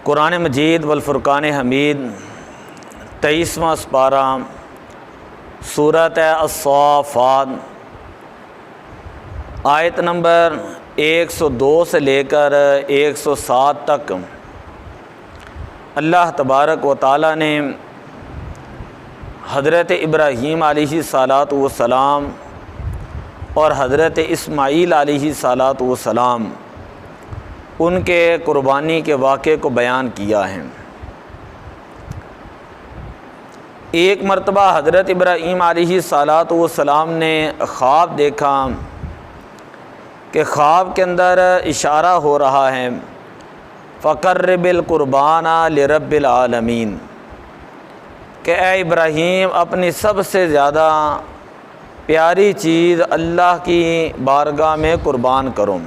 قرآن مجید والفرقان حمید 23واں سپارہ سورۃ الصافات آیت نمبر 102 سے لے کر 107 تک اللہ تبارک و تعالیٰ نے حضرت ابراہیم علیہ الصلاۃ والسلام اور حضرت اسماعیل علیہ الصلاۃ والسلام ان کے قربانی کے واقعے کو بیان کیا ہے۔ ایک مرتبہ حضرت ابراہیم علیہ الصلاۃ والسلام نے خواب دیکھا کہ خواب کے اندر اشارہ ہو رہا ہے فقرب القربان لرب العالمین کہ اے ابراہیم اپنی سب سے زیادہ پیاری چیز اللہ کی بارگاہ میں قربان کرو۔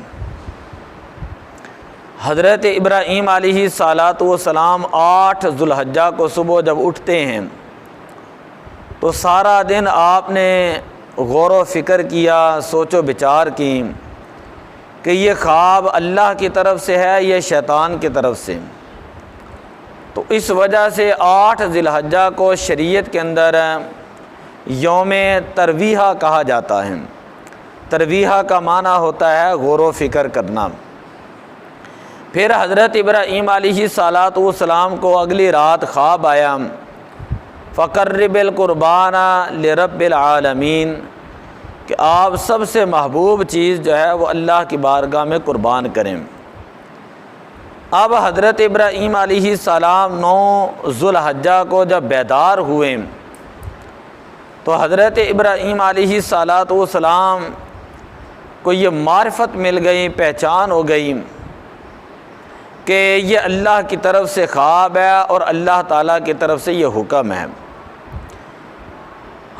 حضرت ابراہیم علیہ الصلاۃ والسلام 8 ذوالحجہ کو صبح جب اٹھتے ہیں تو سارا دن آپ نے غور و فکر کیا، سوچ و بچار کی کہ یہ خواب اللہ کی طرف سے ہے یا شیطان کی طرف سے۔ تو اس وجہ سے 8 ذی الحجہ کو شریعت کے اندر یوم ترویہ کہا جاتا ہے۔ ترویہ کا معنی ہوتا ہے غور و فکر کرنا۔ پھر حضرت ابراہیم علیہ الصلاۃ والسلام کو اگلی رات خواب آیا فقرب القربان لرب العالمین کہ آپ سب سے محبوب چیز جو ہے وہ اللہ کی بارگاہ میں قربان کریں۔ اب حضرت ابراہیم علیہ السلام 9 ذوالحجہ کو جب بیدار ہوئے تو حضرت ابراہیم علیہ الصلاۃ والسلام کو یہ معرفت مل گئی، پہچان ہو گئی کہ یہ اللہ کی طرف سے خواب ہے اور اللہ تعالیٰ کی طرف سے یہ حکم ہے۔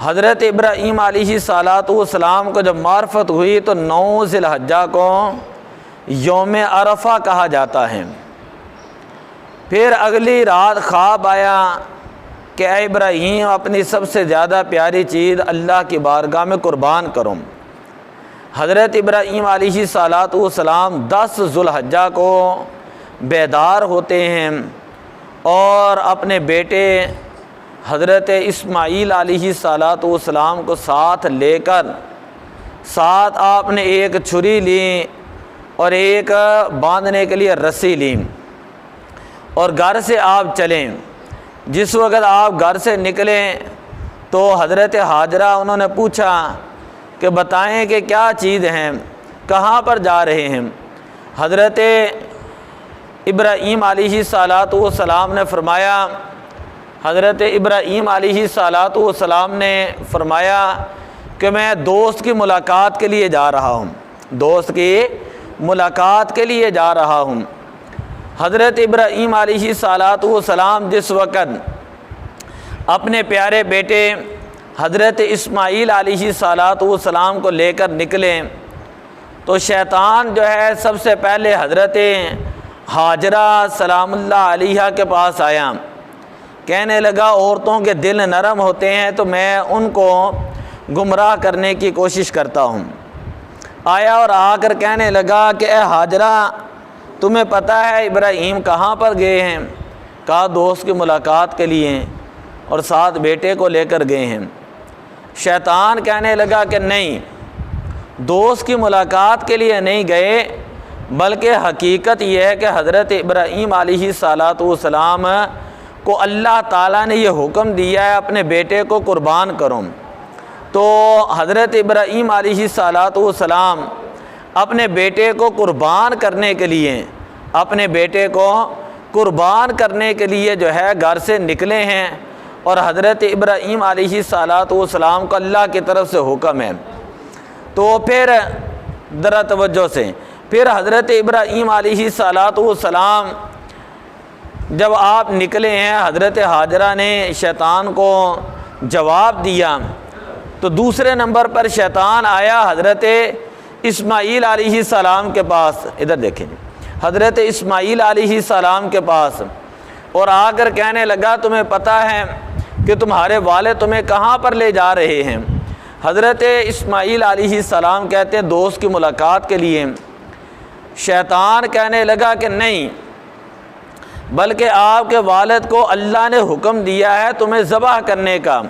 حضرت ابراہیم علیہ الصلاۃ والسلام کو جب معرفت ہوئی تو 9 ذی الحجہ کو یوم عرفہ کہا جاتا ہے۔ پھر اگلی رات خواب آیا کہ اے ابراہیم اپنی سب سے زیادہ پیاری چیز اللہ کی بارگاہ میں قربان کرو۔ حضرت ابراہیم علیہ الصلاۃ والسلام 10 ذوالحجہ کو بیدار ہوتے ہیں اور اپنے بیٹے حضرت اسماعیل علیہ الصلاۃ والسلام کو ساتھ لے کر ساتھ آپ نے ایک چھری لی اور ایک باندھنے کے لیے رسی لی اور گھر سے آپ چلیں۔ جس وقت آپ گھر سے نکلیں تو حضرت حاجرہ انہوں نے پوچھا کہ بتائیں کہ کیا چیز ہیں، کہاں پر جا رہے ہیں؟ حضرت ابراہیم علیہ الصلاۃ والسلام نے فرمایا کہ میں دوست کی ملاقات کے لیے جا رہا ہوں، دوست کی ملاقات کے لیے جا رہا ہوں۔ حضرت ابراہیم علیہ الصلاۃ والسلام جس وقت اپنے پیارے بیٹے حضرت اسماعیل علیہ الصلاۃ والسلام کو لے کر نکلے تو شیطان جو ہے سب سے پہلے حضرت حاجرہ سلام اللہ علیہ کے پاس آیا، کہنے لگا عورتوں کے دل نرم ہوتے ہیں تو میں ان کو گمراہ کرنے کی کوشش کرتا ہوں۔ آیا اور آ کر کہنے لگا کہ اے حاجرہ تمہیں پتہ ہے ابراہیم کہاں پر گئے ہیں؟ کہا دوست کی ملاقات کے لیے اور ساتھ بیٹے کو لے کر گئے ہیں۔ شیطان کہنے لگا کہ نہیں، دوست کی ملاقات کے لیے نہیں گئے، بلکہ حقیقت یہ ہے کہ حضرت ابراہیم علیہ الصلاۃ والسلام کو اللہ تعالیٰ نے یہ حکم دیا ہے اپنے بیٹے کو قربان کرو۔ تو حضرت ابراہیم علیہ الصلاۃ والسلام اپنے بیٹے کو قربان کرنے کے لیے جو ہے گھر سے نکلے ہیں اور حضرت ابراہیم علیہ الصلاۃ والسلام کو اللہ کی طرف سے حکم ہے۔ تو پھر ذرا توجہ سے پھر حضرت ابراہیم علیہ الصلاۃ والسلام جب آپ نکلے ہیں، حضرت حاجرہ نے شیطان کو جواب دیا تو دوسرے نمبر پر شیطان آیا حضرت اسماعیل علیہ السلام کے پاس، ادھر دیکھیں حضرت اسماعیل علیہ السلام کے پاس، اور آ کر کہنے لگا تمہیں پتہ ہے کہ تمہارے والد تمہیں کہاں پر لے جا رہے ہیں؟ حضرت اسماعیل علیہ السلام کہتے ہیں دوست کی ملاقات کے لیے۔ شیطان کہنے لگا کہ نہیں، بلکہ آپ کے والد کو اللہ نے حکم دیا ہے تمہیں ذبح کرنے کا۔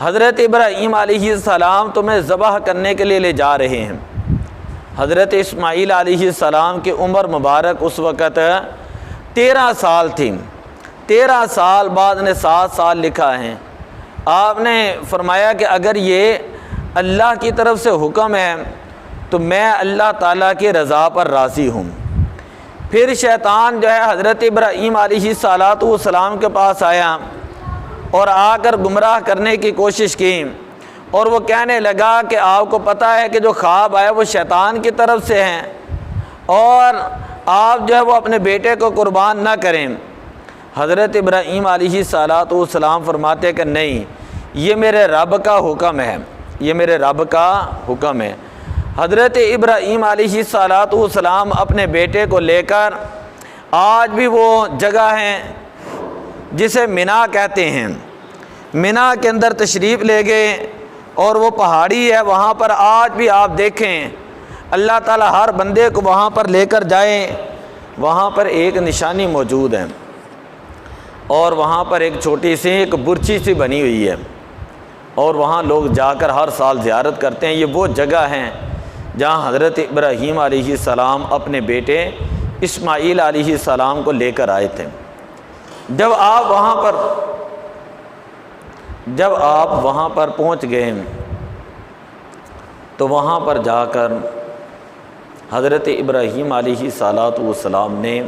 حضرت ابراہیم علیہ السلام تمہیں ذبح کرنے کے لیے لے جا رہے ہیں۔ حضرت اسماعیل علیہ السلام کی عمر مبارک اس وقت 13 سال تھی۔ 13 سال بعد نے 7 سال لکھا ہے۔ آپ نے فرمایا کہ اگر یہ اللہ کی طرف سے حکم ہے تو میں اللہ تعالیٰ کی رضا پر راضی ہوں۔ پھر شیطان جو ہے حضرت ابراہیم علیہ السلام کے پاس آیا اور آ کر گمراہ کرنے کی کوشش کی، اور وہ کہنے لگا کہ آپ کو پتہ ہے کہ جو خواب آئے وہ شیطان کی طرف سے ہیں، اور آپ جو ہے وہ اپنے بیٹے کو قربان نہ کریں۔ حضرت ابراہیم علیہ السلام فرماتے ہیں کہ نہیں، یہ میرے رب کا حکم ہے، یہ میرے رب کا حکم ہے۔ حضرت ابراہیم علیہ السلام اپنے بیٹے کو لے کر، آج بھی وہ جگہ ہے جسے منا کہتے ہیں، منا کے اندر تشریف لے گئے، اور وہ پہاڑی ہے، وہاں پر آج بھی آپ دیکھیں اللہ تعالیٰ ہر بندے کو وہاں پر لے کر جائے، وہاں پر ایک نشانی موجود ہے، اور وہاں پر ایک چھوٹی سی ایک برچی سی بنی ہوئی ہے، اور وہاں لوگ جا کر ہر سال زیارت کرتے ہیں۔ یہ وہ جگہ ہیں جہاں حضرت ابراہیم علیہ السلام اپنے بیٹے اسماعیل علیہ السلام کو لے کر آئے تھے۔ جب آپ وہاں پر پہنچ گئے تو وہاں پر جا کر حضرت ابراہیم علیہ السلام نے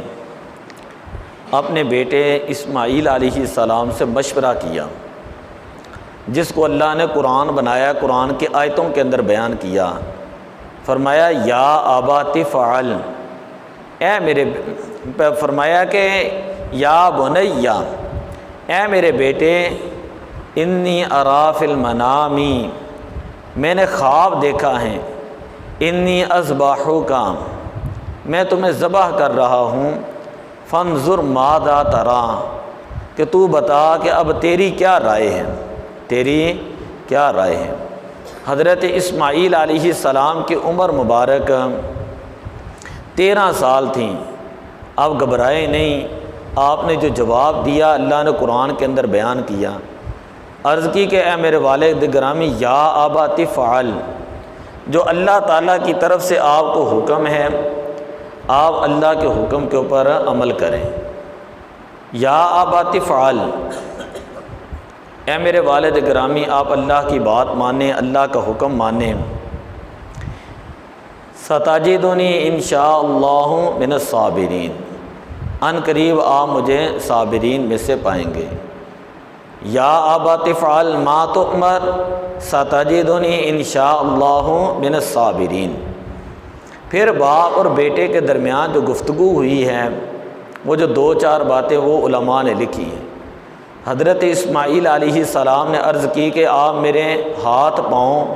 اپنے بیٹے اسماعیل علیہ السلام سے مشورہ کیا، جس کو اللہ نے قرآن بنایا، قرآن کی آیتوں کے اندر بیان کیا۔ فرمایا یا ابات فعل، اے میرے، فرمایا کہ یا بنیا، اے میرے بیٹے، انی ارا فی المنامی، میں نے خواب دیکھا ہے، انی اذبحک، میں تمہیں ذبح کر رہا ہوں، فانظر ماذا تری، کہ تو بتا کہ اب تیری کیا رائے ہے، تیری کیا رائے ہے۔ حضرت اسماعیل علیہ السلام کی عمر مبارک 13 سال تھیں۔ اب گھبرائے نہیں، آپ نے جو جواب دیا اللہ نے قرآن کے اندر بیان کیا۔ عرض کی کہ اے میرے والد گرامی، یا ابات فعل، جو اللہ تعالیٰ کی طرف سے آپ کو حکم ہے آپ اللہ کے حکم کے اوپر عمل کریں۔ یا ابات فعل، اے میرے والد گرامی آپ اللہ کی بات مانیں، اللہ کا حکم مانیں۔ ستجدنی انشاء اللہ من الصابرین، ان قریب آپ مجھے صابرین میں سے پائیں گے۔ یا ابات افعل ما تؤمر ستجدنی انشاء اللہ من الصابرین۔ پھر باپ اور بیٹے کے درمیان جو گفتگو ہوئی ہے، وہ جو 2-4 باتیں وہ علماء نے لکھی ہیں۔ حضرت اسماعیل علیہ السلام نے عرض کی کہ آپ میرے ہاتھ پاؤں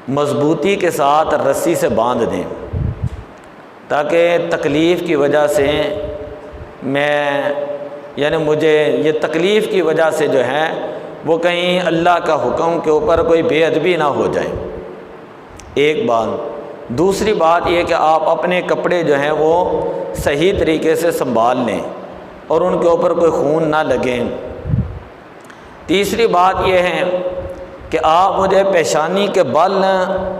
مضبوطی کے ساتھ رسی سے باندھ دیں، تاکہ تکلیف کی وجہ سے مجھے یہ تکلیف کی وجہ سے جو ہے وہ کہیں اللہ کا حکم کے اوپر کوئی بے ادبی نہ ہو جائے، ایک بات۔ دوسری بات یہ کہ آپ اپنے کپڑے جو ہیں وہ صحیح طریقے سے سنبھال لیں اور ان کے اوپر کوئی خون نہ لگیں۔ تیسری بات یہ ہے کہ آپ مجھے پیشانی کے بال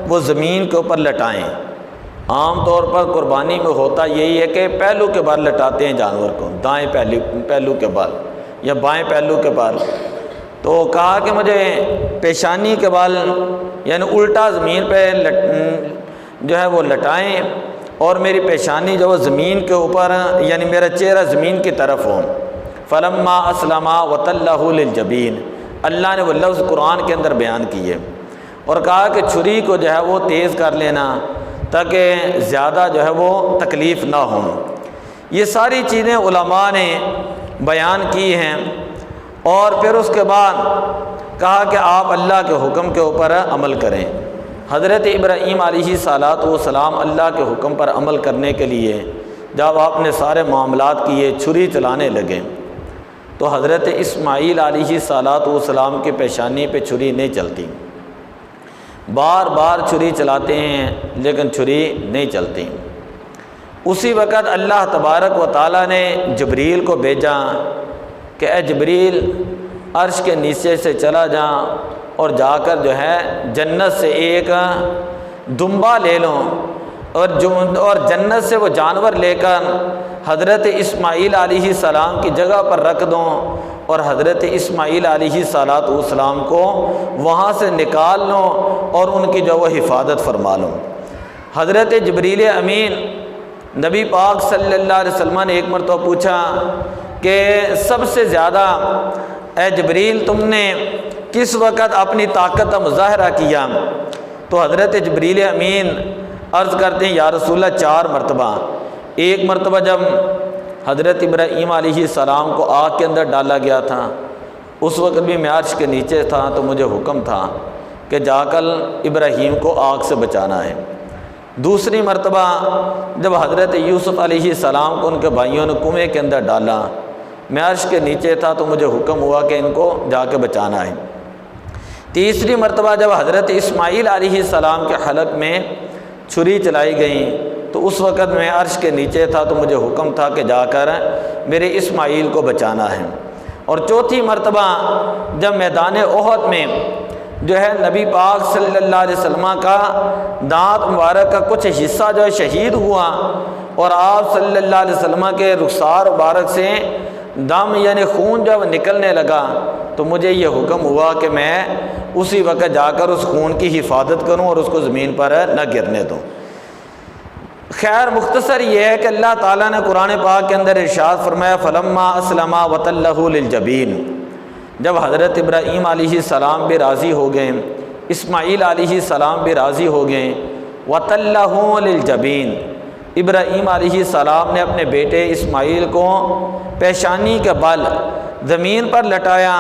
وہ زمین کے اوپر لٹائیں۔ عام طور پر قربانی میں ہوتا یہی ہے کہ پہلو کے بال لٹاتے ہیں جانور کو، دائیں پہلو کے بال یا بائیں پہلو کے بال۔ تو کہا کہ مجھے پیشانی کے بال یعنی الٹا زمین پہ جو ہے وہ لٹائیں، اور میری پیشانی جو زمین کے اوپر یعنی میرا چہرہ زمین کی طرف ہو۔ فلما اسلما وتلہ للجبین، اللہ نے وہ لفظ قرآن کے اندر بیان کیے، اور کہا کہ چھری کو جو ہے وہ تیز کر لینا تاکہ زیادہ جو ہے وہ تکلیف نہ ہوں۔ یہ ساری چیزیں علماء نے بیان کی ہیں، اور پھر اس کے بعد کہا کہ آپ اللہ کے حکم کے اوپر عمل کریں۔ حضرت ابراہیم علیہ السلام اللہ کے حکم پر عمل کرنے کے لیے جب آپ نے سارے معاملات کیے، چھری چلانے لگے، تو حضرت اسماعیل علیہ السلام کی پیشانی پہ چھری نہیں چلتی، بار بار چھری چلاتے ہیں لیکن چھری نہیں چلتی۔ اسی وقت اللہ تبارک و تعالیٰ نے جبریل کو بھیجا کہ اے جبریل عرش کے نیچے سے چلا جا اور جا کر جو ہے جنت سے ایک دمبا لے لو اور جنت سے وہ جانور لے کر حضرت اسماعیل علیہ السلام کی جگہ پر رکھ دو اور حضرت اسماعیل علیہ السلام کو وہاں سے نکال لو اور ان کی جو وہ حفاظت فرما لو۔ حضرت جبریل امین نبی پاک صلی اللہ علیہ وسلم نے ایک مرتبہ پوچھا کہ سب سے زیادہ اے جبریل تم نے کس وقت اپنی طاقت کا مظاہرہ کیا؟ تو حضرت جبریل امین عرض کرتے ہیں یا رسول اللہ 4 مرتبہ۔ ایک مرتبہ جب حضرت ابراہیم علیہ السلام کو آگ کے اندر ڈالا گیا تھا، اس وقت بھی میں عرش کے نیچے تھا تو مجھے حکم تھا کہ جا کر ابراہیم کو آگ سے بچانا ہے۔ دوسری مرتبہ جب حضرت یوسف علیہ السلام کو ان کے بھائیوں نے کنویں کے اندر ڈالا، میں عرش کے نیچے تھا تو مجھے حکم ہوا کہ ان کو جا کے بچانا ہے۔ تیسری مرتبہ جب حضرت اسماعیل علیہ السلام کے حلق میں چھری چلائی گئی تو اس وقت میں عرش کے نیچے تھا تو مجھے حکم تھا کہ جا کر میرے اسماعیل کو بچانا ہے۔ اور چوتھی مرتبہ جب میدان احد میں جو ہے نبی پاک صلی اللہ علیہ وسلم کا دانت مبارک کا کچھ حصہ جو ہے شہید ہوا اور آپ صلی اللہ علیہ وسلم کے رخسار مبارک سے دم یعنی خون جب نکلنے لگا تو مجھے یہ حکم ہوا کہ میں اسی وقت جا کر اس خون کی حفاظت کروں اور اس کو زمین پر نہ گرنے دوں۔ خیر مختصر یہ ہے کہ اللہ تعالیٰ نے قرآن پاک کے اندر ارشاد فرمایا فلما اسلما وتلہ للجبین، جب حضرت ابراہیم علیہ السلام بھی راضی ہو گئے، اسماعیل علیہ السلام بھی راضی ہو گئے، وتلہ للجبین، ابراہیم علیہ السلام نے اپنے بیٹے اسماعیل کو پیشانی کے بل زمین پر لٹایا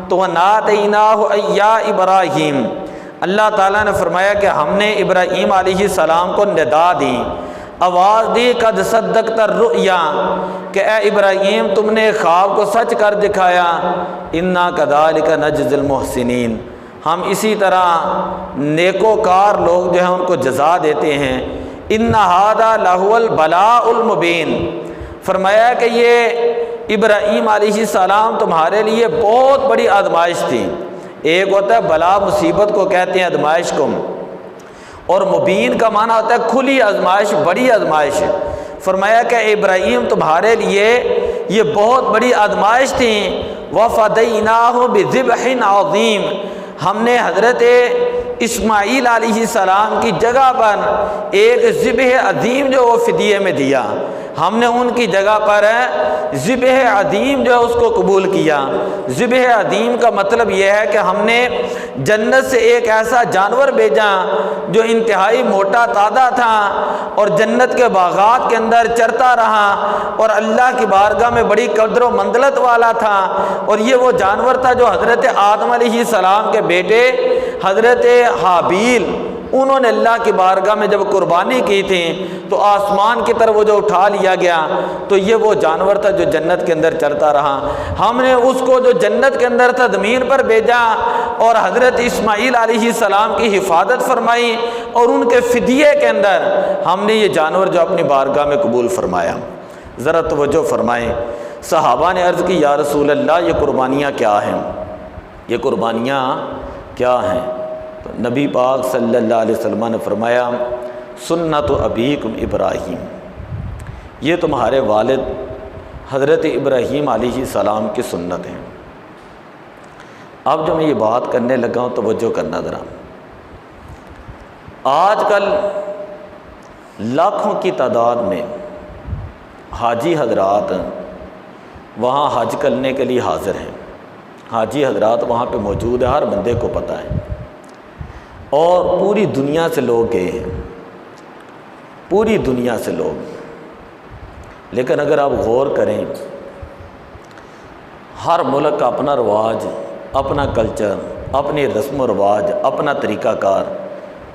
تو وَنَادَيْنَاهُ اَيَّا ابراہیم، اللہ تعالیٰ نے فرمایا کہ ہم نے ابراہیم علیہ السلام کو ندا دی، آواز دی قد صدقت الرؤیا کہ اے ابراہیم تم نے خواب کو سچ کر دکھایا، انا کذالک نجزی المحسنین، ہم اسی طرح نیکوکار لوگ جو ہیں ان کو جزا دیتے ہیں، ان ھذا لہو البلاء المبین، فرمایا کہ یہ ابراہیم علیہ السلام تمہارے لیے بہت بڑی آزمائش تھی۔ ایک ہوتا ہے بلا مصیبت کو کہتے ہیں آزمائش کو، اور مبین کا معنی ہوتا ہے کھلی آزمائش، بڑی آزمائش۔ فرمایا کہ ابراہیم تمہارے لیے یہ بہت بڑی آزمائش تھی، وَفَدَيْنَاهُ بِذِبْحٍ عَظِيمٍ، ہم نے حضرت اسماعیل علیہ السلام کی جگہ پر ایک ذبح عظیم جو وہ فدیے میں دیا، ہم نے ان کی جگہ پر ذبح عظیم جو ہے اس کو قبول کیا۔ ذبح عظیم کا مطلب یہ ہے کہ ہم نے جنت سے ایک ایسا جانور بھیجا جو انتہائی موٹا تازہ تھا اور جنت کے باغات کے اندر چرتا رہا اور اللہ کی بارگاہ میں بڑی قدر و منزلت والا تھا، اور یہ وہ جانور تھا جو حضرت آدم علیہ السلام کے بیٹے حضرت حابیل انہوں نے اللہ کی بارگاہ میں جب قربانی کی تھی تو آسمان کی طرف وہ جو اٹھا لیا گیا تو یہ وہ جانور تھا جو جنت کے اندر چرتا رہا۔ ہم نے اس کو جو جنت کے اندر تھا زمین پر بھیجا اور حضرت اسماعیل علیہ السلام کی حفاظت فرمائی اور ان کے فدیے کے اندر ہم نے یہ جانور جو اپنی بارگاہ میں قبول فرمایا۔ ذرا توجہ فرمائیں، صحابہ نے عرض کی یا رسول اللہ یہ قربانیاں کیا ہیں، یہ قربانیاں کیا ہیں؟ تو نبی پاک صلی اللہ علیہ وسلم نے فرمایا سنت ابیکم ابراہیم، یہ تمہارے والد حضرت ابراہیم علیہ السلام کی سنت ہیں۔ اب جو میں یہ بات کرنے لگا ہوں توجہ کرنا ذرا، آج کل لاکھوں کی تعداد میں حاجی حضرات وہاں حج کرنے کے لیے حاضر ہیں، حاجی حضرات وہاں پہ موجود ہے، ہر بندے کو پتہ ہے، اور پوری دنیا سے لوگ گئے ہیں، پوری دنیا سے لوگ۔ لیکن اگر آپ غور کریں ہر ملک کا اپنا رواج، اپنا کلچر، اپنی رسم و رواج، اپنا طریقہ کار،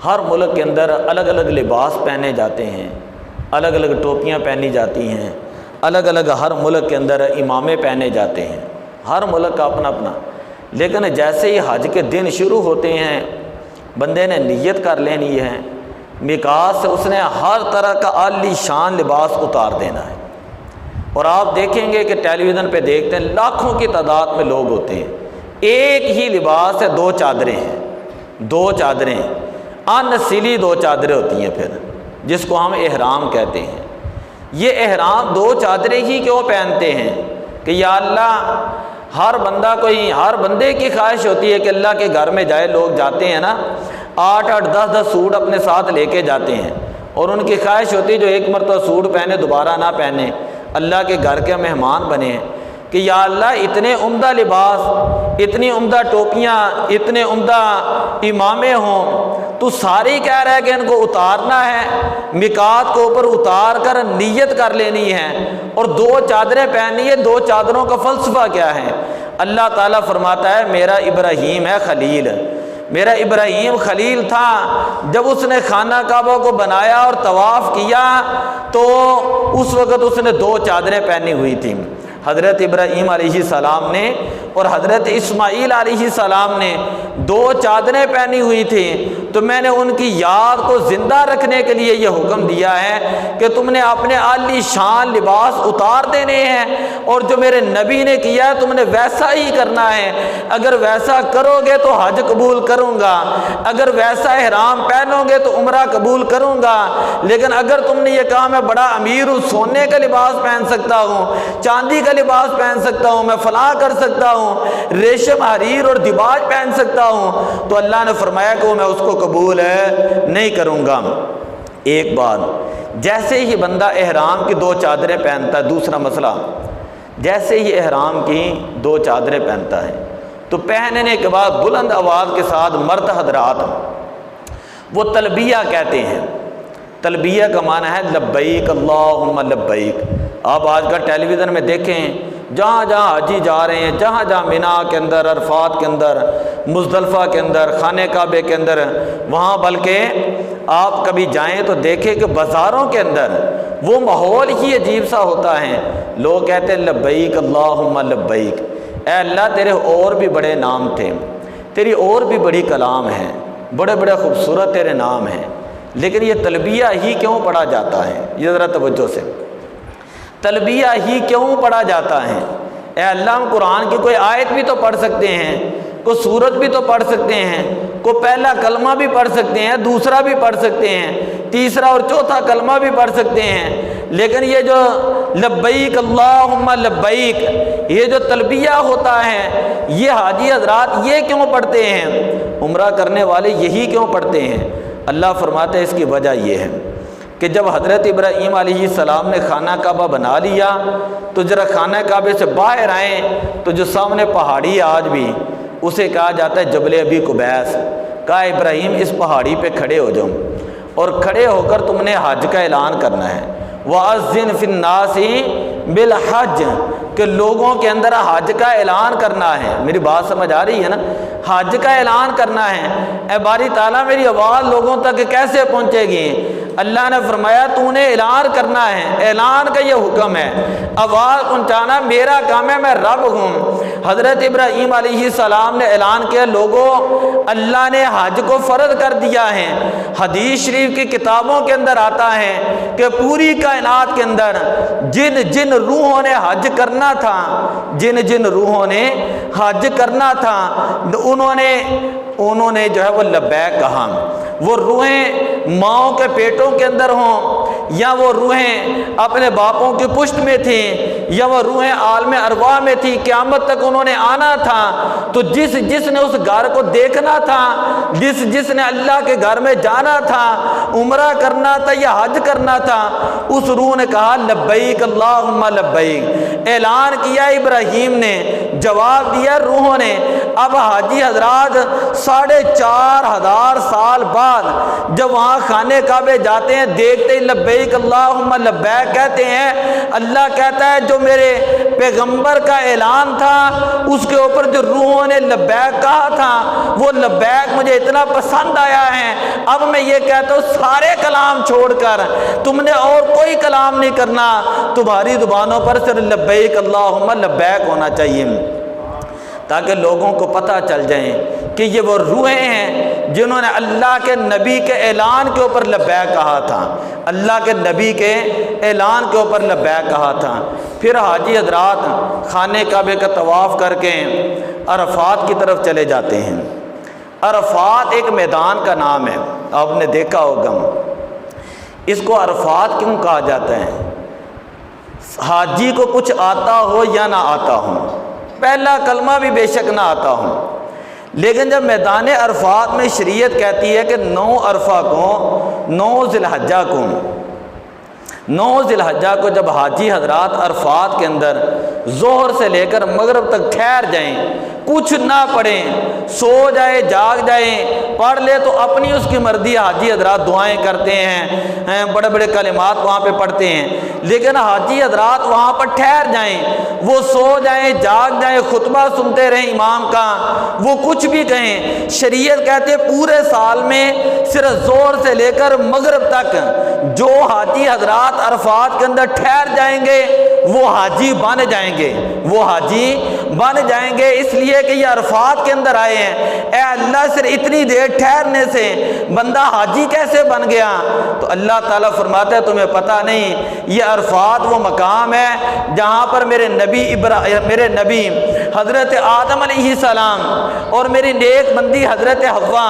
ہر ملک کے اندر الگ الگ لباس پہنے جاتے ہیں، الگ الگ ٹوپیاں پہنی جاتی ہیں، الگ الگ ہر ملک کے اندر امامے پہنے جاتے ہیں، ہر ملک کا اپنا اپنا۔ لیکن جیسے ہی حج کے دن شروع ہوتے ہیں بندے نے نیت کر لینی ہے میقات سے اس نے ہر طرح کا عالی شان لباس اتار دینا ہے۔ اور آپ دیکھیں گے کہ ٹیلی ویژن پہ دیکھتے ہیں لاکھوں کی تعداد میں لوگ ہوتے ہیں، ایک ہی لباس ہے، دو چادریں ہیں، دو چادریں ان سلی دو چادریں ہوتی ہیں، پھر جس کو ہم احرام کہتے ہیں۔ یہ احرام دو چادریں ہی کیوں پہنتے ہیں کہ یا اللہ، ہر بندے کی خواہش ہوتی ہے کہ اللہ کے گھر میں جائے، لوگ جاتے ہیں نا 8 10 سوٹ اپنے ساتھ لے کے جاتے ہیں، اور ان کی خواہش ہوتی ہے جو ایک مرتبہ سوٹ پہنے دوبارہ نہ پہنے، اللہ کے گھر کے مہمان بنے، کہ یا اللہ اتنے عمدہ لباس، اتنی عمدہ ٹوپیاں، اتنے عمدہ امامے ہوں، تو ساری کہہ رہا ہے کہ ان کو اتارنا ہے، میقات کو اوپر اتار کر نیت کر لینی ہے اور دو چادریں پہننی ہے۔ دو چادروں کا فلسفہ کیا ہے؟ اللہ تعالیٰ فرماتا ہے میرا ابراہیم ہے خلیل، میرا ابراہیم خلیل تھا، جب اس نے خانہ کعبہ کو بنایا اور طواف کیا تو اس وقت اس نے دو چادریں پہنی ہوئی تھیں۔ حضرت ابراہیم علیہ السلام نے اور حضرت اسماعیل علیہ السلام نے دو چادریں پہنی ہوئی تھیں، تو میں نے ان کی یاد کو زندہ رکھنے کے لیے یہ حکم دیا ہے کہ تم نے اپنے عالی شان لباس اتار دینے ہیں، اور جو میرے نبی نے کیا ہے تم نے ویسا ہی کرنا ہے۔ اگر ویسا کرو گے تو حج قبول کروں گا، اگر ویسا احرام پہنو گے تو عمرہ قبول کروں گا، لیکن اگر تم نے یہ کہا میں بڑا امیر ہوں، سونے کا لباس پہن سکتا ہوں، چاندی کا لباس پہن سکتا ہوں، میں فلاں کر سکتا ہوں، ریشم حریر اور دیباج پہن سکتا ہوں، تو اللہ نے فرمایا کہ میں اس کو قبول نہیں کروں گا۔ ایک بات، جیسے ہی بندہ احرام کی دو چادریں پہنتا ہے، دوسرا مسئلہ، جیسے ہی احرام کی دو چادریں پہنتا ہے تو پہننے کے بعد بلند آواز کے ساتھ مرد حضرات وہ تلبیہ کہتے ہیں۔ تلبیہ کا معنی ہے لبیک اللہم لبیک۔ آپ آج کا ٹیلی ویژن میں دیکھیں، جہاں جہاں حاجی جا رہے ہیں، جہاں جہاں مینا کے اندر، عرفات کے اندر، مزدلفہ کے اندر، خانہ کعبے کے اندر، وہاں بلکہ آپ کبھی جائیں تو دیکھیں کہ بازاروں کے اندر وہ ماحول ہی عجیب سا ہوتا ہے، لوگ کہتے ہیں لبیک اللہم لبیک، اے اللہ تیرے اور بھی بڑے نام تھے، تیری اور بھی بڑی کلام ہے، بڑے بڑے خوبصورت تیرے نام ہیں، لیکن یہ تلبیہ ہی کیوں پڑھا جاتا ہے؟ یہ ذرا توجہ سے، تلبیہ ہی کیوں پڑھا جاتا ہے؟ اے اللہ، ہم قرآن کی کوئی آیت بھی تو پڑھ سکتے ہیں، کوئی سورت بھی تو پڑھ سکتے ہیں، کوئی پہلا کلمہ بھی پڑھ سکتے ہیں، دوسرا بھی پڑھ سکتے ہیں، تیسرا اور چوتھا کلمہ بھی پڑھ سکتے ہیں، لیکن یہ جو لبیک اللہم لبیک، یہ جو تلبیہ ہوتا ہے، یہ حاجی حضرات یہ کیوں پڑھتے ہیں؟ عمرہ کرنے والے یہی کیوں پڑھتے ہیں؟ اللہ فرماتے ہیں اس کی وجہ یہ ہے کہ جب حضرت ابراہیم علیہ السلام نے خانہ کعبہ بنا لیا تو ذرا خانہ کعبے سے باہر آئیں تو جو سامنے پہاڑی ہے آج بھی، اسے کہا جاتا ہے جبل ابی قبیس، کہا ابراہیم اس پہاڑی پہ کھڑے ہو جاؤ، اور کھڑے ہو کر تم نے حج کا اعلان کرنا ہے، وَأَذِّنْ فِي النَّاسِ بِالْحَجِّ، کہ لوگوں کے اندر حج کا اعلان کرنا ہے۔ میری بات سمجھ آ رہی ہے نا؟ حج کا اعلان کرنا ہے۔ اے باری تعالیٰ، میری آواز لوگوں تک کیسے پہنچے گی؟ اللہ نے فرمایا تو نے اعلان کرنا ہے، اعلان کا یہ حکم ہے، آواز پہنچانا میرا کام ہے، میں رب ہوں۔ حضرت ابراہیم علیہ السلام نے اعلان کیا، لوگوں اللہ نے حج کو فرض کر دیا ہے۔ حدیث شریف کی کتابوں کے اندر آتا ہے کہ پوری کائنات کے اندر جن جن روحوں نے حج کرنا تھا، جن جن روحوں نے حج کرنا تھا، انہوں نے جو ہے وہ لبیک کہا۔ وہ روحیں ماؤں کے پیٹوں کے اندر ہوں، یا وہ روحیں اپنے باپوں کی پشت میں تھیں، یا وہ روحیں عالم ارواح میں تھی، قیامت تک انہوں نے آنا تھا۔ تو جس جس نے اس گھر کو دیکھنا تھا، جس جس نے اللہ کے گھر میں جانا تھا، عمرہ کرنا تھا یا حج کرنا تھا، اس روح نے کہا لبیک اللہم لبیک، اعلان کیا ابراہیم نے، جواب دیا روحوں نے۔ اب حاجی حضرات 4500 سال بعد جب وہاں خانے کعبے جاتے ہیں، دیکھتے ہی لبیک اللہم لبیک کہتے ہیں۔ اللہ کہتا ہے جو میرے پیغمبر کا اعلان تھا اس کے اوپر جو روحوں نے لبیک کہا تھا، وہ لبیک مجھے اتنا پسند آیا ہے، اب میں یہ کہتا ہوں سارے کلام چھوڑ کر تم نے اور کوئی کلام نہیں کرنا، تمہاری زبانوں پر صرف لبیک اللہم لبیک ہونا چاہیے، تاکہ لوگوں کو پتہ چل جائیں کہ یہ وہ روحیں ہیں جنہوں نے اللہ کے نبی کے اعلان کے اوپر لبیک کہا تھا، اللہ کے نبی کے اعلان کے اوپر لبیک کہا تھا۔ پھر حاجی حضرات خانہ کعبہ کا طواف کر کے عرفات کی طرف چلے جاتے ہیں۔ عرفات ایک میدان کا نام ہے، آپ نے دیکھا ہوگا۔ اس کو عرفات کیوں کہا جاتا ہے؟ حاجی کو کچھ آتا ہو یا نہ آتا ہو، پہلا کلمہ بھی بے شک نہ آتا ہو، لیکن جب میدان عرفات میں شریعت کہتی ہے کہ 9 عرفہ کو، 9 ذی الحجہ کو، 9 ذی الحجہ کو جب حاجی حضرات عرفات کے اندر ظہر سے لے کر مغرب تک ٹھہر جائیں، کچھ نہ پڑھیں، سو جائے جاگ جائیں، پڑھ لے تو اپنی اس کی مرضی، حاجی حضرات دعائیں کرتے ہیں، بڑے بڑے کلمات وہاں پہ پڑھتے ہیں، لیکن حاجی حضرات وہاں پر ٹھہر جائیں، وہ سو جائیں جاگ جائیں، خطبہ سنتے رہیں امام کا، وہ کچھ بھی کہیں، شریعت کہتے پورے سال میں صرف ظہر سے لے کر مغرب تک جو حاجی حضرات عرفات کے اندر ٹھہر جائیں گے وہ حاجی بن جائیں گے، وہ حاجی بن جائیں گے، اس لیے کہ یہ عرفات کے اندر آئے ہیں۔ اے اللہ صرف اتنی دیر ٹھہرنے سے بندہ حاجی کیسے بن گیا؟ تو اللہ تعالیٰ فرماتا ہے تمہیں پتہ نہیں، یہ عرفات وہ مقام ہے جہاں پر میرے نبی حضرت آدم علیہ السلام اور میری نیک بندی حضرت حوا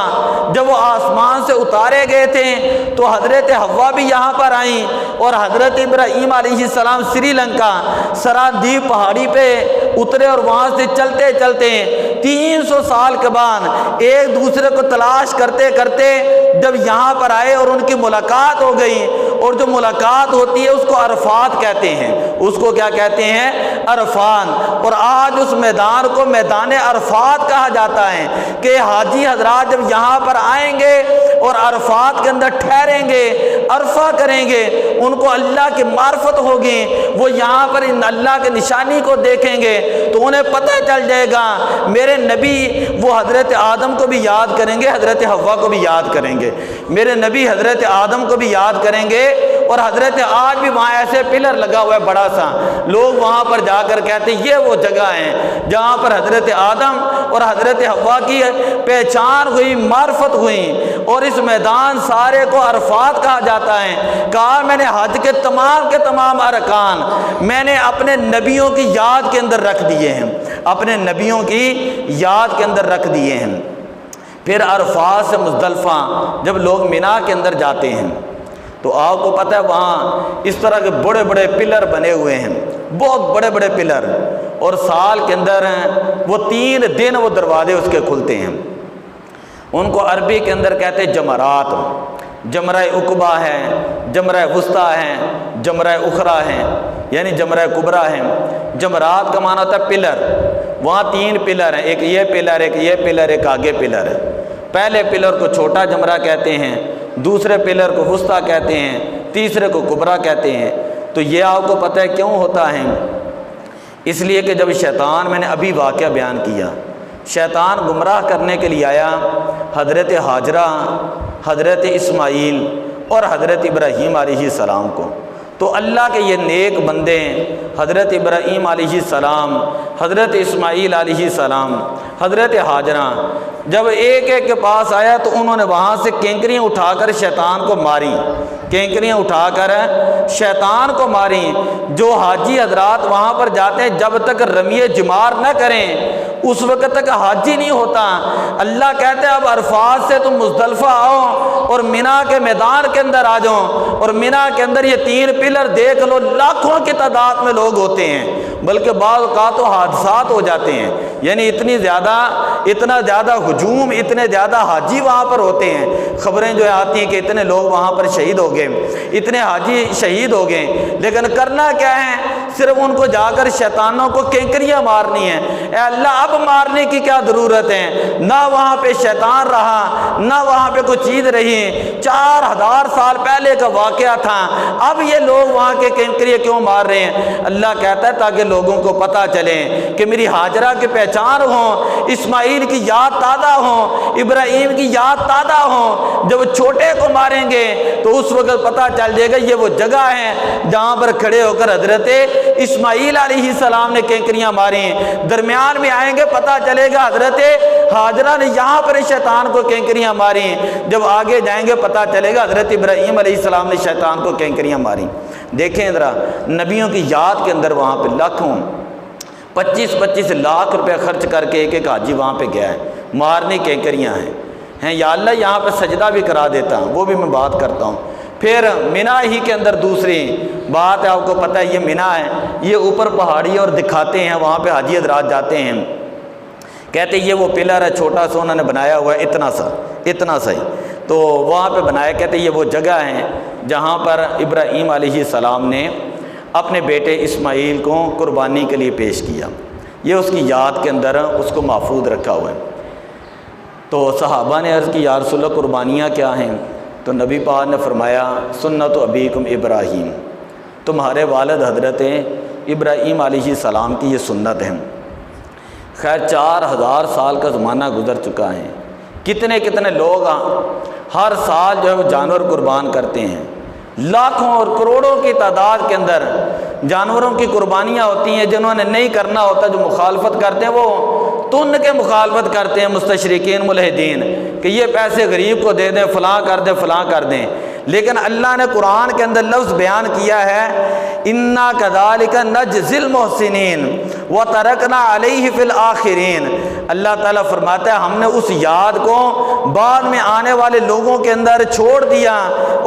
جب وہ آسمان سے اتارے گئے تھے تو حضرت حوا بھی یہاں پر آئیں، اور حضرت ابراہیم علیہ السلام سری لنکا سرادیپ پہاڑی پہ اترے، اور وہاں سے چلتے چلتے 300 سال کے بعد ایک دوسرے کو تلاش کرتے کرتے جب یہاں پر آئے اور ان کی ملاقات ہو گئی، اور جو ملاقات ہوتی ہے اس کو عرفات کہتے ہیں، اس کو کیا کہتے ہیں؟ عرفات۔ اور آج اس میدان کو میدان عرفات کہا جاتا ہے کہ حاجی حضرات جب یہاں پر آئیں گے اور عرفات کے اندر ٹھہریں گے، عرفہ کریں گے، ان کو اللہ کی معرفت ہوگی، وہ یہاں پر ان اللہ کے نشانی کو دیکھیں گے تو انہیں پتہ چل جائے گا میرے نبی وہ حضرت آدم کو بھی یاد کریں گے، حضرت حوا کو بھی یاد کریں گے، میرے نبی حضرت آدم کو بھی یاد کریں گے۔ اور حضرت آج بھی وہاں ایسے پلر لگا ہوا ہے بڑا سا، لوگ وہاں پر جا کر کہتے ہیں یہ وہ جگہ ہے جہاں پر حضرت آدم اور حضرت حوا کی پہچان ہوئی، معرفت ہوئی، اور اس میدان سارے کو عرفات کہا جاتا ہے۔ کہا میں نے حج کے تمام ارکان میں نے اپنے نبیوں کی یاد کے اندر رکھ دیے ہیں، اپنے نبیوں کی یاد کے اندر رکھ دیے ہیں۔ پھر عرفات سے مزدلفہ جب لوگ مینا کے اندر جاتے ہیں تو آپ کو پتہ ہے وہاں اس طرح کے بڑے بڑے پلر بنے ہوئے ہیں، بہت بڑے بڑے پلر، اور سال کے اندر وہ 3 دن وہ دروازے اس کے کھلتے ہیں۔ ان کو عربی کے اندر کہتے ہیں جمرات، جمرہ عقبہ ہے، جمرہ وسطیٰ ہے، جمرہ اخرى ہے، یعنی جمرہ کبریٰ ہے۔ جمرات کا معنی ہوتا ہے پلر، وہاں 3 پلر ہیں، ایک یہ پلر، ایک یہ پلر، ایک آگے پلر ہے۔ پہلے پلر کو چھوٹا جمرہ کہتے ہیں، دوسرے پلر کو وسطیٰ کہتے ہیں، تیسرے کو کبریٰ کہتے ہیں۔ تو یہ آپ کو پتہ ہے کیوں ہوتا ہے؟ اس لیے کہ جب شیطان، میں نے ابھی واقعہ بیان کیا، شیطان گمراہ کرنے کے لیے آیا حضرت ہاجرہ، حضرت اسماعیل اور حضرت ابراہیم علیہ السلام کو، تو اللہ کے یہ نیک بندے حضرت ابراہیم علیہ السلام، حضرت اسماعیل علیہ السلام، حضرت ہاجرہ جب ایک ایک کے پاس آیا تو انہوں نے وہاں سے کینکریاں اٹھا کر شیطان کو ماری، کینکریاں اٹھا کر شیطان کو ماری۔ جو حاجی حضرات وہاں پر جاتے ہیں جب تک رمی جمار نہ کریں اس وقت تک حاجی نہیں ہوتا۔ اللہ کہتے ہیں اب عرفات سے تم مزدلفہ آؤ اور مینا کے میدان کے اندر آ جاؤ، اور مینا کے اندر یہ 3 پلر دیکھ لو، لاکھوں کی تعداد میں لوگ ہوتے ہیں، بلکہ بعض اوقات تو حادثات ہو جاتے ہیں، یعنی اتنا زیادہ ہجوم، اتنے زیادہ حاجی وہاں پر ہوتے ہیں، خبریں جو آتی ہیں کہ اتنے لوگ وہاں پر شہید ہو گئے، اتنے حاجی شہید ہو گئے، لیکن کرنا کیا ہے؟ صرف ان کو جا کر شیطانوں کو کینکریاں مارنی ہیں۔ اے اللہ اب مارنے کی کیا ضرورت ہے؟ نہ وہاں پہ شیطان رہا، نہ وہاں پہ کوئی چیز رہی، 4000 سال پہلے کا واقعہ تھا، اب یہ لوگ وہاں کے کینکریاں کیوں مار رہے ہیں؟ اللہ کہتا ہے تاکہ لوگوں کو پتہ چلے کہ میری ہاجرہ کی پہچان پہچان ہوں، اسماعیل کی یاد تازہ ہوں، ابراہیم کی یاد تازہ ہوں، جب چھوٹے کو ماریں گے تو اس وقت پتہ چل جائے گا یہ وہ جگہ ہے جہاں پر کھڑے ہو کر حضرت اسماعیل علیہ السلام نے کینکریاں ماری ہیں۔ درمیان میں آئیں گے پتہ چلے گا حضرت ہاجرہ نے یہاں پر شیطان کو کینکریاں ماری ہیں، جب آگے جائیں گے پتہ چلے گا حضرت ابراہیم علیہ السلام نے شیطان کو کینکریاں ماری۔ دیکھیں ذرا نبیوں کی یاد کے اندر وہاں پہ لاکھوں 25 لاکھ روپے خرچ کر کے ایک حاجی وہاں پہ گیا ہے، مارنے کینکریاں ہیں یا اللہ یہاں پہ سجدہ بھی کرا دیتا ہوں، وہ بھی میں بات کرتا ہوں۔ پھر مینا ہی کے اندر دوسری بات ہے، آپ کو پتہ ہے یہ مینا ہے، یہ اوپر پہاڑی اور دکھاتے ہیں، وہاں پہ حاجی حضرات جاتے ہیں، کہتے ہیں یہ وہ پلر ہے چھوٹا سا انہوں نے بنایا ہوا ہے اتنا سا ہی، تو وہاں پہ بنایا، کہتے ہیں یہ وہ جگہ ہے جہاں پر ابراہیم علیہ السلام نے اپنے بیٹے اسماعیل کو قربانی کے لیے پیش کیا، یہ اس کی یاد کے اندر اس کو محفوظ رکھا ہوا ہے۔ تو صحابہ نے عرض کی یا رسول اللہ قربانیاں کیا ہیں؟ تو نبی پاک نے فرمایا سنت ابیکم ابراہیم، تمہارے والد حضرت ابراہیم علیہ السلام کی یہ سنت ہے۔ خیر 4000 سال کا زمانہ گزر چکا ہے، کتنے لوگ ہر سال جو ہے وہ جانور قربان کرتے ہیں، لاکھوں اور کروڑوں کی تعداد کے اندر جانوروں کی قربانیاں ہوتی ہیں۔ جنہوں نے نہیں کرنا ہوتا، جو مخالفت کرتے ہیں، وہ تن کے مخالفت کرتے ہیں مستشرقین ملحدین کہ یہ پیسے غریب کو دے دیں، فلاں کر دیں، لیکن اللہ نے قرآن کے اندر لفظ بیان کیا ہے اِنَّا كَذَلِكَ نَجْزِي الْمُحْسِنِينَ وَتَرَكْنَا عَلَيْهِ فِي الْآخِرِينَ۔ اللہ تعالیٰ فرماتا ہے ہم نے اس یاد کو بعد میں آنے والے لوگوں کے اندر چھوڑ دیا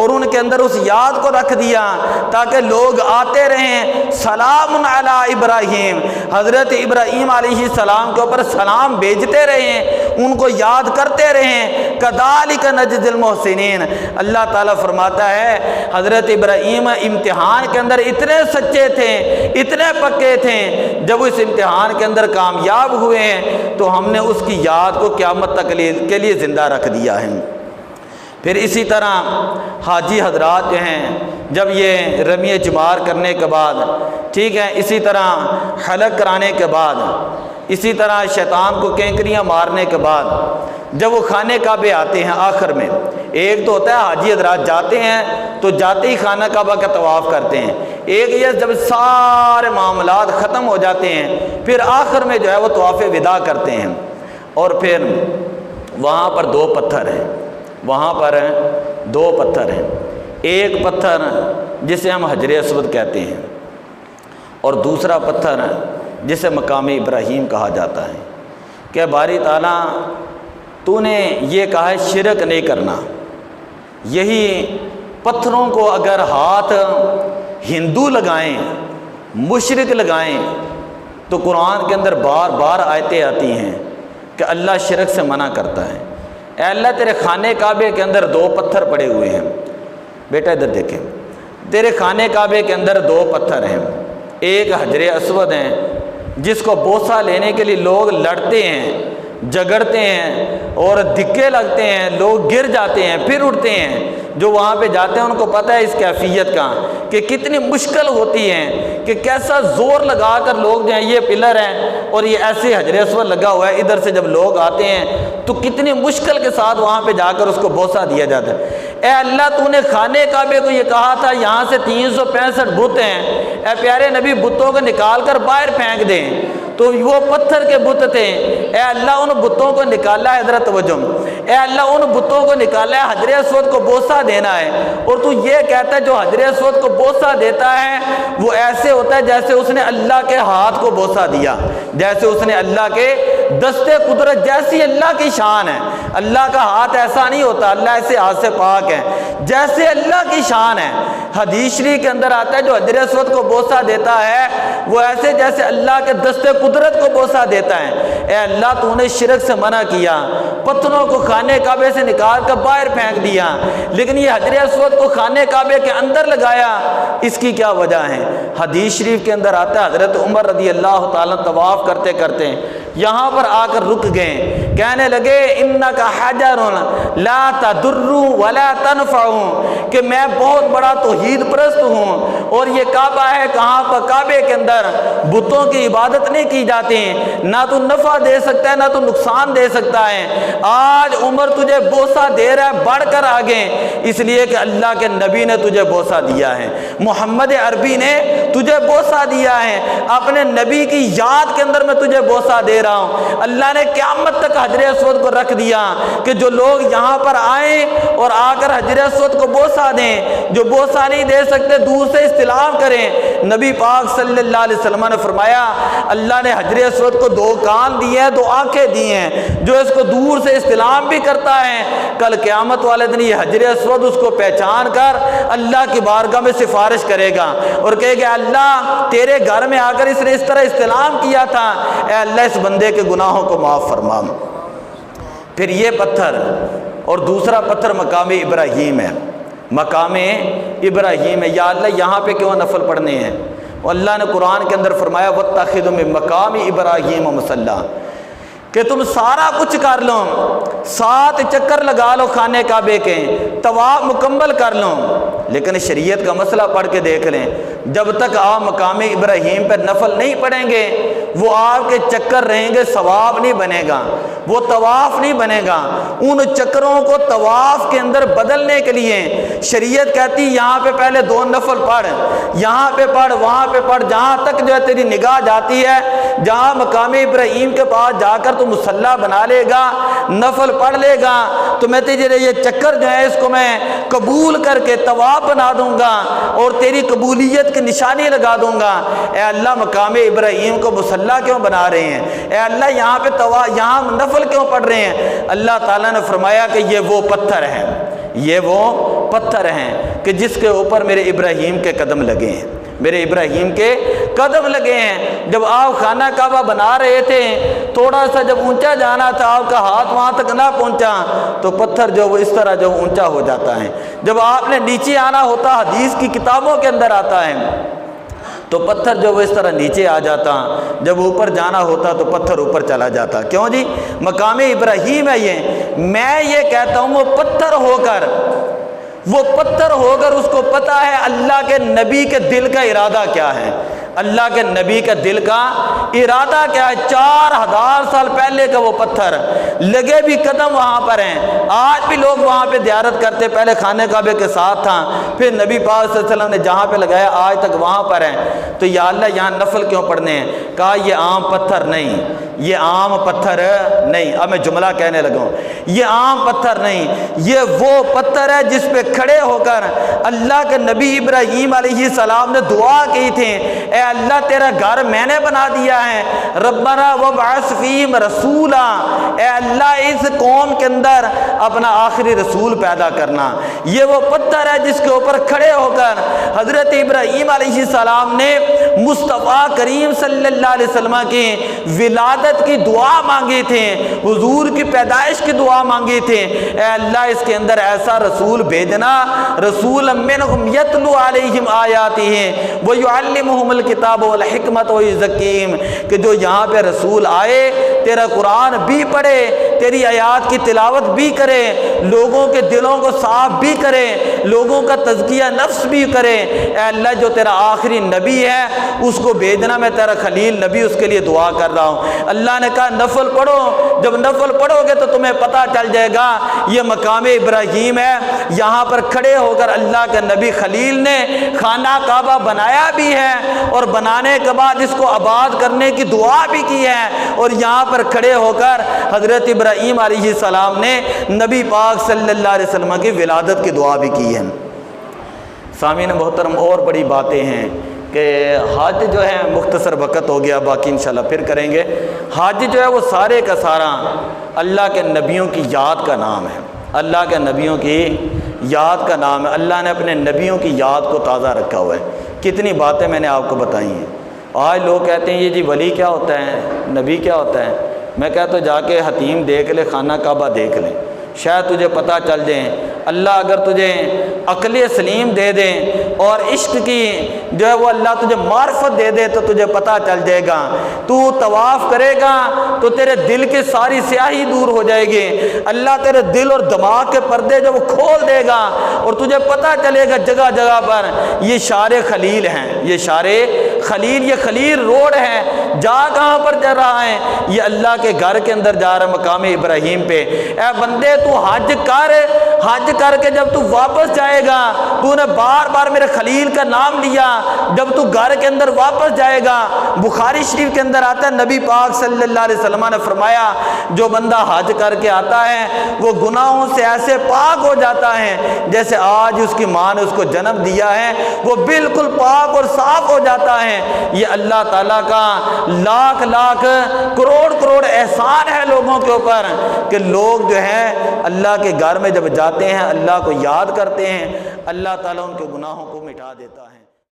اور ان کے اندر اس یاد کو رکھ دیا تاکہ لوگ آتے رہیں، سلام علی ابراہیم، حضرت ابراہیم علیہ السلام کے اوپر سلام بھیجتے رہیں، ان کو یاد کرتے رہیں۔ کذالک نجزی المحسنین، اللہ تعالیٰ فرماتا ہے حضرت ابراہیم امتحان کے اندر اتنے سچے تھے، اتنے پکے تھے، جب وہ اس امتحان کے اندر کامیاب ہوئے ہیں تو ہم نے اس کی یاد کو قیامت تک کے لیے زندہ رکھ دیا ہے۔ پھر اسی طرح حاجی حضرات جو ہیں جب یہ رمی جمار کرنے کے بعد، ٹھیک ہے، اسی طرح حلق کرانے کے بعد، اسی طرح شیطان کو کینکریاں مارنے کے بعد جب وہ خانہ کعبے آتے ہیں، آخر میں ایک تو ہوتا ہے حاجی حضرات جاتے ہیں تو جاتے ہی خانہ کعبہ کا طواف کرتے ہیں، ایک یہ جب سارے معاملات ختم ہو جاتے ہیں پھر آخر میں جو ہے وہ طواف وداع کرتے ہیں، اور پھر وہاں پر دو پتھر ہیں، ایک پتھر جسے ہم حجر اسود کہتے ہیں اور دوسرا پتھر جسے مقام ابراہیم کہا جاتا ہے، کہ باری تعالیٰ تو نے یہ کہا ہے شرک نہیں کرنا، یہی پتھروں کو اگر ہاتھ ہندو لگائیں، مشرک لگائیں تو قرآن کے اندر بار بار آیتیں آتی ہیں کہ اللہ شرک سے منع کرتا ہے۔ اے اللہ تیرے خانہ کعبے کے اندر دو پتھر پڑے ہوئے ہیں، بیٹا ادھر دیکھیں، تیرے خانہ کعبے کے اندر دو پتھر ہیں، ایک حجر اسود ہیں جس کو بوسہ لینے کے لیے لوگ لڑتے ہیں، جگڑتے ہیں اور دھکے لگتے ہیں، لوگ گر جاتے ہیں پھر اٹھتے ہیں، جو وہاں پہ جاتے ہیں ان کو پتہ ہے اس کیفیت کا کہ کتنی مشکل ہوتی ہے، کہ کیسا زور لگا کر لوگ جو ہیں، یہ پلر ہیں اور یہ ایسے حجر اسود لگا ہوا ہے، ادھر سے جب لوگ آتے ہیں تو کتنی مشکل کے ساتھ وہاں پہ جا کر اس کو بوسہ دیا جاتا ہے۔ اے اللہ تو نے خانہ کعبے کو یہ کہا تھا یہاں سے 365 بت ہیں، اے پیارے نبی بتوں کو نکال کر باہر پھینک دیں، تو وہ پتھر کے بت تھے، اے اللہ ان بتوں کو نکالا ہے، حضرت توجہ، اے اللہ ان بتوں کو نکالا ہے، حجر اسود کو بوسہ دینا ہے، اور تو یہ کہتا ہے جو حجر اسود کو بوسہ دیتا ہے وہ ایسے ہوتا ہے جیسے اس نے اللہ کے ہاتھ کو بوسہ دیا، جیسے اس نے اللہ کے دستے قدرت، جیسی اللہ کی شان ہے، اللہ کا ہاتھ ایسا نہیں ہوتا، اللہ ایسے ہاتھ سے پاک ہے، جیسے اللہ کی شان ہے۔ حدیث شریف کے اندر آتا ہے جو حجر اسود کو بوسہ دیتا ہے وہ ایسے جیسے اللہ کے دستے قدرت کو بوسہ دیتا ہے۔ اے اللہ تو نے شرک سے منع کیا، پتھروں کو خانہ کعبے سے نکال کر باہر پھینک دیا، لیکن یہ حجر اسود کو خانہ کعبے کے اندر لگایا، اس کی کیا وجہ ہے؟ حدیث شریف کے اندر آتا ہے حضرت عمر رضی اللہ تعالیٰ طواف کرتے کرتے یہاں پر آ کر رک گئے، کہنے لگے انکا حجر لا تضر ولا تنفع، کہ میں بہت بڑا توحید پرست ہوں، اور یہ کعبہ ہے کہاں پر کعبے کے اندر بتوں کی عبادت نہیں کی جاتی، نہ تو نفع دے سکتا ہے نہ تو نقصان دے سکتا ہے۔ آج عمر تجھے بوسہ دے رہا ہے بڑھ کر آگے، اس لیے کہ اللہ کے نبی نے تجھے بوسہ دیا ہے، محمد عربی نے تجھے بوسہ دیا ہے، اپنے نبی کی یاد کے اندر میں تجھے بوسہ دے رہا ہوں۔ اللہ نے قیامت تک حجر اسود کو رکھ دیا کہ جو لوگ یہاں پر آئیں اور آ کر حجر اسود کو بوسہ دیں، جو بوسہ نہیں دے سکتے دور سے استلام کریں۔ نبی پاک صلی اللہ علیہ وسلم نے فرمایا اللہ نے حجر اسود کو 2 کان دیے ہیں، 2 آنکھیں دی ہیں، جو اس کو دور سے استلام بھی کرتا ہے، کل قیامت والے دن یہ حجر اسود اس کو پہچان کر اللہ کی بارگاہ میں سفارش کرے گا اور کہے گا اللہ تیرے گھر میں آ کر اس نے اس طرح استلام کیا تھا، اے اللہ اس بندے کے گناہوں کو معاف فرما۔ پھر یہ پتھر اور دوسرا پتھر مقام ابراہیم ہے، مقام ابراہیم ہے۔ یا اللہ یہاں پہ کیوں نفل پڑھنے ہیں؟ اللہ نے قرآن کے اندر فرمایا واتخذوا من مقام ابراہیم مصلی، کہ تم سارا کچھ کر لو، 7 چکر لگا لو خانے کعبے کے، طواف مکمل کر لو، لیکن شریعت کا مسئلہ پڑھ کے دیکھ لیں، جب تک آپ مقام ابراہیم پر نفل نہیں پڑھیں گے وہ آپ کے چکر رہیں گے، ثواب نہیں بنے گا، وہ طواف نہیں بنے گا۔ ان چکروں کو طواف کے اندر بدلنے کے لیے شریعت کہتی یہاں پہ پہلے 2 نفل پڑھ، یہاں پہ پڑھ وہاں پہ پڑھ، جہاں تک جو ہے تیری نگاہ جاتی ہے، جہاں مقام ابراہیم کے پاس جا کر تو مصلی بنا لے گا، نفل پڑھ لے گا، تو میں تیرے یہ چکر جو ہے اس کو میں قبول کر کے طواف بنا دوں گا اور تیری قبولیت کی نشانی لگا دوں گا۔ اے اللہ مقام ابراہیم کو مصلی کیوں بنا رہے ہیں؟ اے اللہ یہاں پہ یہاں نفل کیوں پڑھ رہے ہیں؟ اللہ تعالیٰ نے فرمایا کہ یہ وہ پتھر ہیں، یہ وہ پتھر ہیں کہ جس کے اوپر میرے ابراہیم کے قدم لگے ہیں، میرے ابراہیم کے قدم لگے ہیں۔ جب آپ خانہ کعبہ بنا رہے تھے تھوڑا سا جب اونچا جانا تھا، آپ کا ہاتھ وہاں تک نہ پہنچا تو پتھر جو وہ اس طرح جو اونچا ہو جاتا ہے۔ جب آپ نے نیچے آنا ہوتا، حدیث کی کتابوں کے اندر آتا ہے، تو پتھر جو وہ اس طرح نیچے آ جاتا، جب اوپر جانا ہوتا تو پتھر اوپر چلا جاتا۔ کیوں جی؟ مقام ابراہیم ہے یہ۔ میں یہ کہتا ہوں وہ پتھر ہو کر اس کو پتہ ہے اللہ کے نبی کے دل کا ارادہ کیا ہے، اللہ کے نبی کا دل کا ارادہ کیا ہے۔ 4000 سال پہلے کا وہ پتھر، لگے بھی قدم وہاں پر ہیں، آج بھی لوگ وہاں پہ زیارت کرتے، پہلے خانے کعبے کے ساتھ تھا، پھر نبی پاک صلی اللہ علیہ وسلم نے جہاں پہ لگایا آج تک وہاں پر ہیں۔ تو یا اللہ یہاں نفل کیوں پڑھنے ہیں؟ کہا یہ عام پتھر نہیں، یہ عام پتھر نہیں۔ اب میں جملہ کہنے لگا ہوں، یہ عام پتھر نہیں، یہ وہ پتھر ہے جس پہ کھڑے ہو کر اللہ کے نبی ابراہیم علیہ السلام نے دعا کی تھی، اے اللہ تیرا گھر میں نے بنا دیا ہے، ربنا وابعث فیہم رسولا، اے اللہ اس قوم کے اندر اپنا آخری رسول پیدا کرنا۔ یہ وہ پتھر ہے جس کے اوپر کھڑے ہو کر حضرت ابراہیم علیہ السلام نے مصطفیٰ کریم صلی اللہ علیہ وسلم کی ولادت کی دعا مانگی تھی، حضور کی پیدائش کی دعا مانگی تھی، اے اللہ اس کے اندر ایسا رسول بھیجنا، رسول منہم یتلو علیہم آیاتہ ویعلمہم الکتاب والحکمت ویزکیہم، کہ جو یہاں پہ رسول آئے تیرا قرآن بھی پڑھے، تیری آیات کی تلاوت بھی کرے، لوگوں کے دلوں کو صاف بھی کرے، لوگوں کا تزکیہ نفس بھی کرے۔ اے اللہ جو تیرا آخری نبی ہے اس کو بھیجنا، میں تیرا خلیل نبی اس کے لیے دعا کر رہا ہوں۔ اللہ نے کہا نفل پڑھو، جب نفل پڑھو گے تو تمہیں پتہ چل جائے گا یہ مقام ابراہیم ہے، یہاں پر کھڑے ہو کر اللہ کے نبی خلیل نے خانہ کعبہ بنایا بھی ہے اور بنانے کے بعد اس کو آباد کرنے کی دعا بھی کی ہے، اور یہاں پر کھڑے ہو کر حضرت ابراہیم علیہ السلام نے نبی پاک صلی اللہ علیہ وسلم کی ولادت کی دعا بھی کی ہے۔ سامعین محترم اور بڑی باتیں ہیں کہ حج جو ہے مختصر وقت ہو گیا، باقی انشاءاللہ پھر کریں گے۔ حج جو ہے وہ سارے کا سارا اللہ کے نبیوں کی یاد کا نام ہے، اللہ کے نبیوں کی یاد کا نام ہے۔ اللہ نے اپنے نبیوں کی یاد کو تازہ رکھا ہوا ہے۔ کتنی باتیں میں نے آپ کو بتائی ہیں۔ آج لوگ کہتے ہیں یہ جی ولی کیا ہوتا ہے، نبی کیا ہوتا ہے؟ میں کہتا ہوں جا کے حتیم دیکھ لے، خانہ کعبہ دیکھ لیں، شاید تجھے پتہ چل جائیں اللہ اگر تجھے عقل سلیم دے دے اور عشق کی جو ہے وہ اللہ تجھے معرفت دے دے تو تجھے پتہ چل جائے گا، تو طواف کرے گا تو تیرے دل کی ساری سیاہی دور ہو جائے گی، اللہ تیرے دل اور دماغ کے پردے جو وہ کھول دے گا اور تجھے پتہ چلے گا جگہ جگہ پر یہ شار خلیل ہیں، یہ شار خلیل، یہ خلیل روڈ ہے، جا کہاں پر جا رہا ہے؟ یہ اللہ کے گھر کے اندر جا رہا مقام ابراہیم پہ۔ اے بندے تو حج کر کے جب تو واپس جائے گا، تو نے بار بار میرے خلیل کا نام لیا، جب تو گھر کے اندر واپس جائے گا، بخاری شریف کے اندر آتا ہے نبی پاک صلی اللہ علیہ وسلم نے فرمایا جو بندہ حج کر کے آتا ہے وہ گناہوں سے ایسے پاک ہو جاتا ہے جیسے آج اس کی ماں نے اس کو جنم دیا ہے، وہ بالکل پاک اور صاف ہو جاتا ہے۔ یہ اللہ تعالیٰ کا لاکھ لاکھ کروڑ کروڑ احسان ہے لوگوں کے اوپر کہ لوگ جو ہیں اللہ کے گھر میں جب جاتے ہیں اللہ کو یاد کرتے ہیں، اللہ تعالیٰ ان کے گناہوں کو مٹا دیتا ہے۔